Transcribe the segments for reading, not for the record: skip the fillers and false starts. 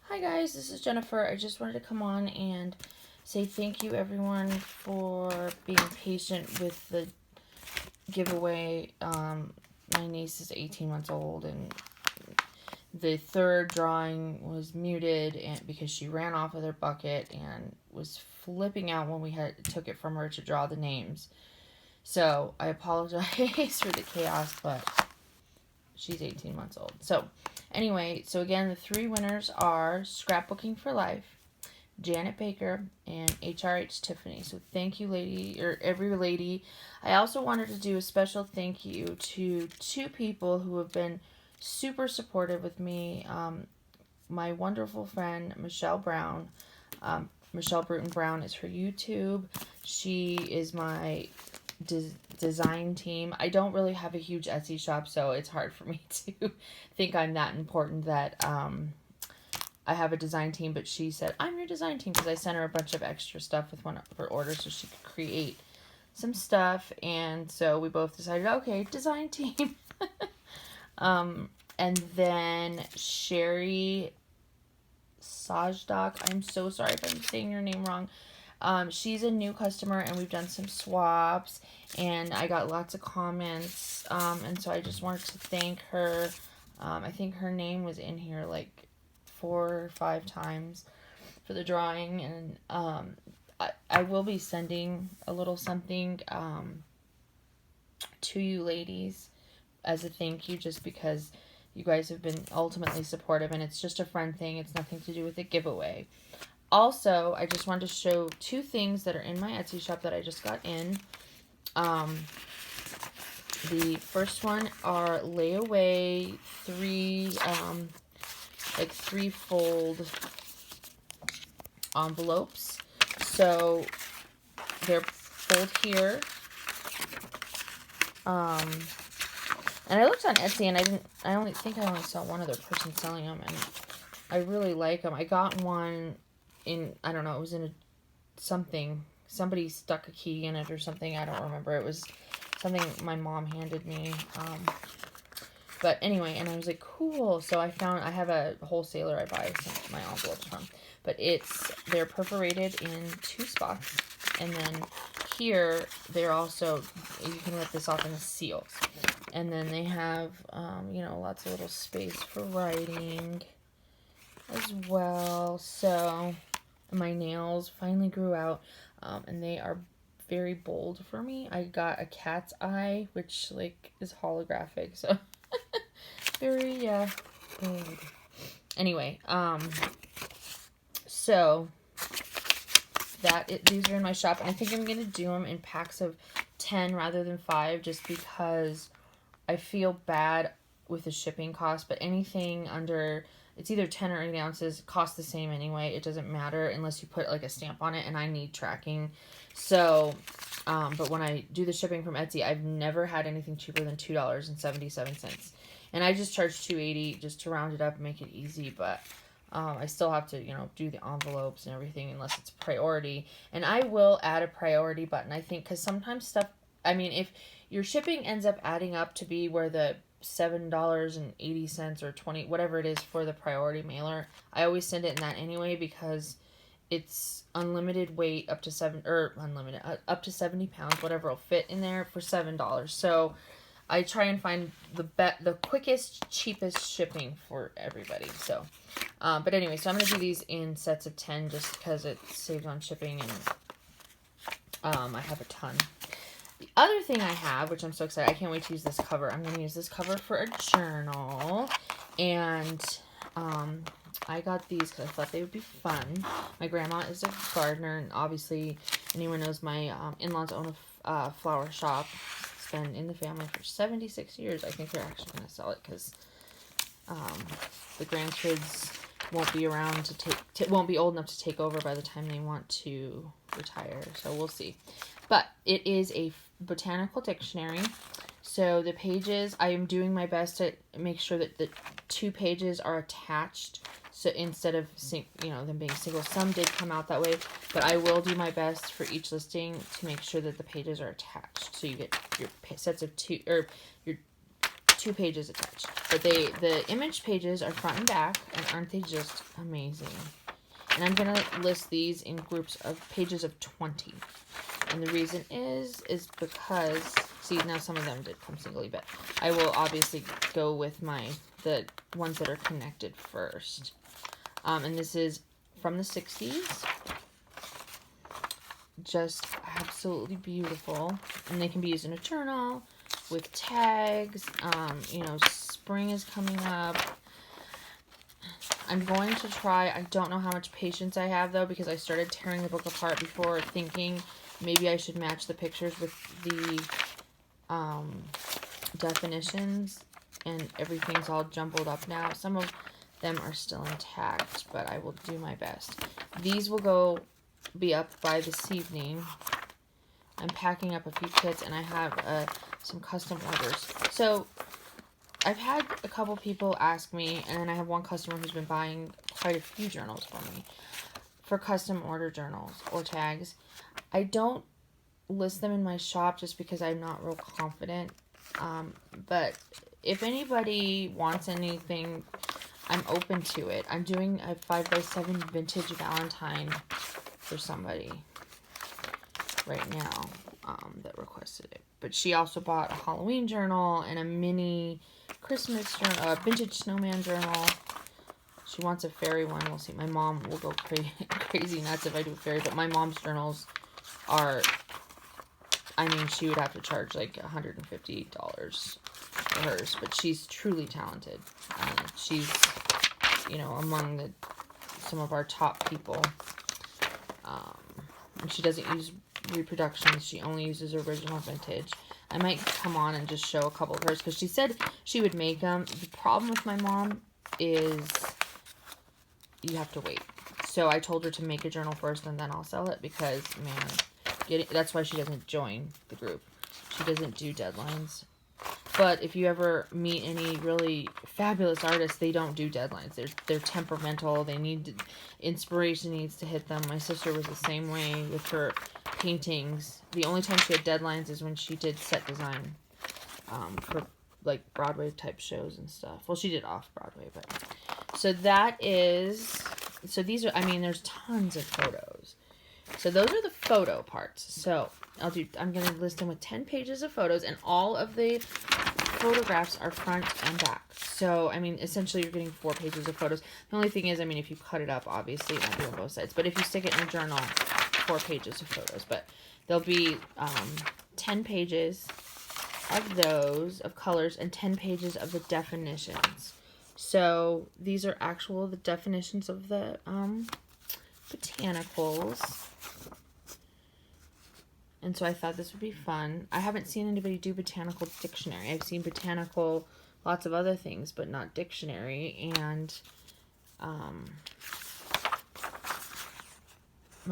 Hi guys, this is Jennifer. I just wanted to come on and say thank you everyone for being patient with the giveaway. My niece is 18 months old and the third drawing was muted and because she ran off with her bucket and was flipping out when we took it from her to draw the names. So I apologize for the chaos, but she's 18 months old. So anyway, so again, the three winners are Scrapbooking for Life, Janet Baker, and HRH Tiffany. So thank you, lady, or every lady. I also wanted to do a special thank you to two people who have been super supportive with me. My wonderful friend, Michelle Brown. Michelle Bruton Brown is her YouTube. She is my design team. I don't really have a huge Etsy shop, so it's hard for me to think I'm that important that I have a design team, but she said, I'm your design team, because I sent her a bunch of extra stuff with one of her orders so she could create some stuff, and so we both decided, okay, design team. And then Sherry Sajdak, I'm so sorry if I'm saying your name wrong. She's a new customer, and we've done some swaps, and I got lots of comments, and so I just wanted to thank her. I think her name was in here like 4 or 5 times for the drawing, and I will be sending a little something to you ladies as a thank you, just because you guys have been ultimately supportive, and it's just a friend thing. It's nothing to do with a giveaway. Also, I just wanted to show 2 things that are in my Etsy shop that I just got in. The first one are layaway 3-fold envelopes. So they're fold here. And I looked on Etsy, and I only saw one other person selling them, and I really like them. I got one in, I don't know, it was in somebody stuck a key in it or something. I don't remember. It was something my mom handed me. But anyway, and I was like, cool. So I have a wholesaler I buy some my envelopes from. But they're perforated in 2 spots. And then here, they're also, you can let this off in the seals. And then they have, lots of little space for writing as well. So my nails finally grew out, and they are very bold for me. I got a cat's eye, which is holographic, so very bold. Anyway, so these are in my shop, and I think I'm gonna do them in packs of 10 rather than 5, just because I feel bad with the shipping cost. But anything under, it's either 10 or 8 ounces, costs the same anyway. It doesn't matter unless you put a stamp on it, and I need tracking. So, but when I do the shipping from Etsy, I've never had anything cheaper than $2.77. And I just charge $2.80 just to round it up and make it easy. But I still have to, do the envelopes and everything unless it's priority. And I will add a priority button, I think, because sometimes stuff, if your shipping ends up adding up to be where the $7.80 or 20, whatever it is for the priority mailer, I always send it in that anyway, because it's unlimited weight up to up to 70 pounds, whatever will fit in there, for $7. So I try and find the quickest, cheapest shipping for everybody. So, but anyway, so I'm gonna do these in sets of 10 just because it saves on shipping, and I have a ton. The other thing I have, which I'm so excited, I can't wait to use this cover. I'm going to use this cover for a journal, and I got these because I thought they would be fun. My grandma is a gardener, and obviously anyone knows my in-laws own a flower shop. It's been in the family for 76 years. I think they're actually going to sell it because the grandkids won't be around won't be old enough to take over by the time they want to retire. So we'll see. But it is a botanical dictionary. So the pages, I am doing my best to make sure that the 2 pages are attached. So instead of them being single, some did come out that way, but I will do my best for each listing to make sure that the pages are attached. So you get your sets of 2, or your 2 pages attached. But the image pages are front and back, and aren't they just amazing? And I'm going to list these in groups of pages of 20. And the reason is because, see, now some of them did come singly, but I will obviously go with the ones that are connected first. And this is from the 60s. Just absolutely beautiful. And they can be used in a journal, with tags. You know, spring is coming up. I'm going to try, I don't know how much patience I have though, because I started tearing the book apart before, thinking maybe I should match the pictures with the definitions, and everything's all jumbled up now. Some of them are still intact, but I will do my best. These will be up by this evening. I'm packing up a few kits, and I have some custom orders. So I've had a couple people ask me, and then I have one customer who's been buying quite a few journals for me for custom order journals or tags. I don't list them in my shop just because I'm not real confident. But if anybody wants anything, I'm open to it. I'm doing a 5x7 vintage Valentine for somebody right now that requested it. But she also bought a Halloween journal and a mini Christmas journal, a vintage snowman journal. She wants a fairy one. We'll see. My mom will go crazy nuts if I do a fairy, but my mom's journals are, I mean, she would have to charge like $150 for hers, but she's truly talented. She's, you know, among some of our top people. And she doesn't use reproductions. She only uses original vintage. I might come on and just show a couple of hers, because she said she would make them. The problem with my mom is you have to wait. So I told her to make a journal first, and then I'll sell it, because, man, that's why she doesn't join the group. She doesn't do deadlines. But if you ever meet any really fabulous artists, they don't do deadlines. They're temperamental. They need inspiration needs to hit them. My sister was the same way with her paintings. The only time she had deadlines is when she did set design for like Broadway type shows and stuff. Well, she did off Broadway, but so these are, I mean, there's tons of photos. So those are the photo parts. So I'm going to list them with 10 pages of photos, and all of the photographs are front and back. So, I mean, essentially you're getting 4 pages of photos. The only thing is, I mean, if you cut it up, obviously it won't be on both sides. But if you stick it in a journal, 4 pages of photos. But there'll be 10 pages of those, of colors, and 10 pages of the definitions. So these are the definitions of the botanicals. And so I thought this would be fun. I haven't seen anybody do botanical dictionary. I've seen botanical, lots of other things, but not dictionary. And my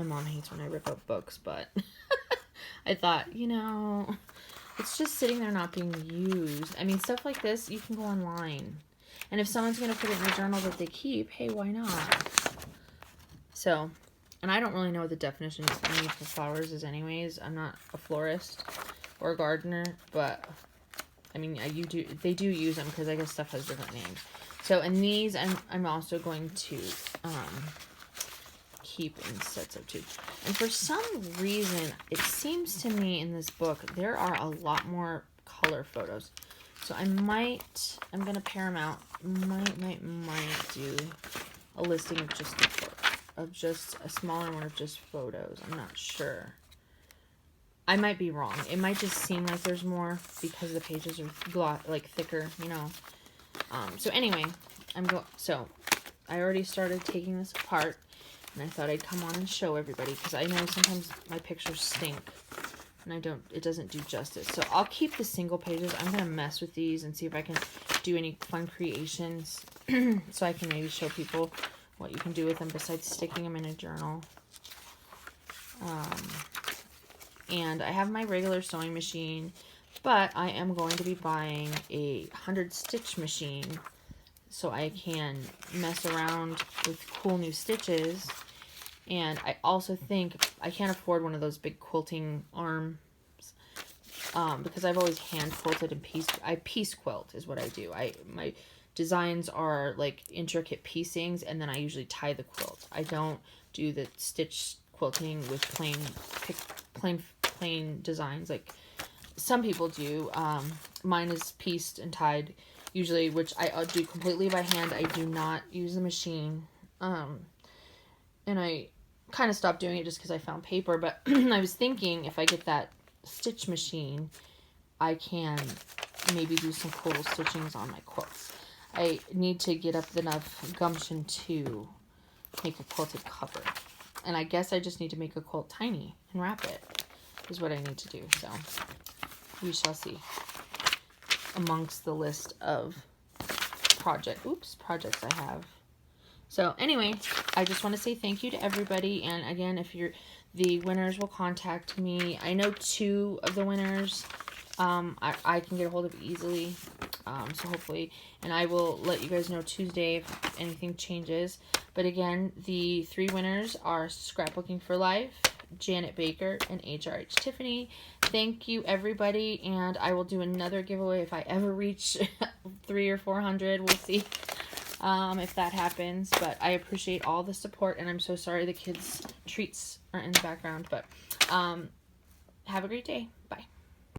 mom hates when I rip up books, but I thought, you know, it's just sitting there not being used. I mean, stuff like this, you can go online. And if someone's going to put it in a journal that they keep, hey, why not? So, and I don't really know what the definition of meaningful flowers is anyways. I'm not a florist or a gardener, but, I mean, they do use them because I guess stuff has different names. So, and these I'm also going to keep in sets of 2. And for some reason, it seems to me in this book, there are a lot more color photos. So I'm going to pair them out. Might do a listing of just a smaller one of just photos. I'm not sure. I might be wrong. It might just seem like there's more because the pages are thicker, you know. So anyway, so I already started taking this apart, and I thought I'd come on and show everybody, because I know sometimes my pictures stink and it doesn't do justice. So I'll keep the single pages. I'm going to mess with these and see if I can do any fun creations so I can maybe show people what you can do with them besides sticking them in a journal. And I have my regular sewing machine, but I am going to be buying a 100 stitch machine so I can mess around with cool new stitches. And I also think I can't afford one of those big quilting arms. because I've always hand quilted and piece quilt is what I do. My designs are like intricate piecings, and then I usually tie the quilt. I don't do the stitch quilting with plain designs like some people do. Mine is pieced and tied usually, which I'll do completely by hand. I do not use the machine. And I kind of stopped doing it just because I found paper, but I was thinking if I get that stitch machine, I can maybe do some cool stitchings on my quilts. I need to get up enough gumption to make a quilted cover. And I guess I just need to make a quilt tiny and wrap it is what I need to do. So we shall see amongst the list of projects I have. So anyway, I just want to say thank you to everybody. And again, if the winners will contact me. I know 2 of the winners I can get a hold of easily. So hopefully, and I will let you guys know Tuesday if anything changes. But again, the 3 winners are Scrapbooking for Life, Janet Baker, and HRH Tiffany. Thank you, everybody, and I will do another giveaway if I ever reach 300 or 400. We'll see if that happens, but I appreciate all the support, and I'm so sorry the kids' treats are in the background, but have a great day. Bye.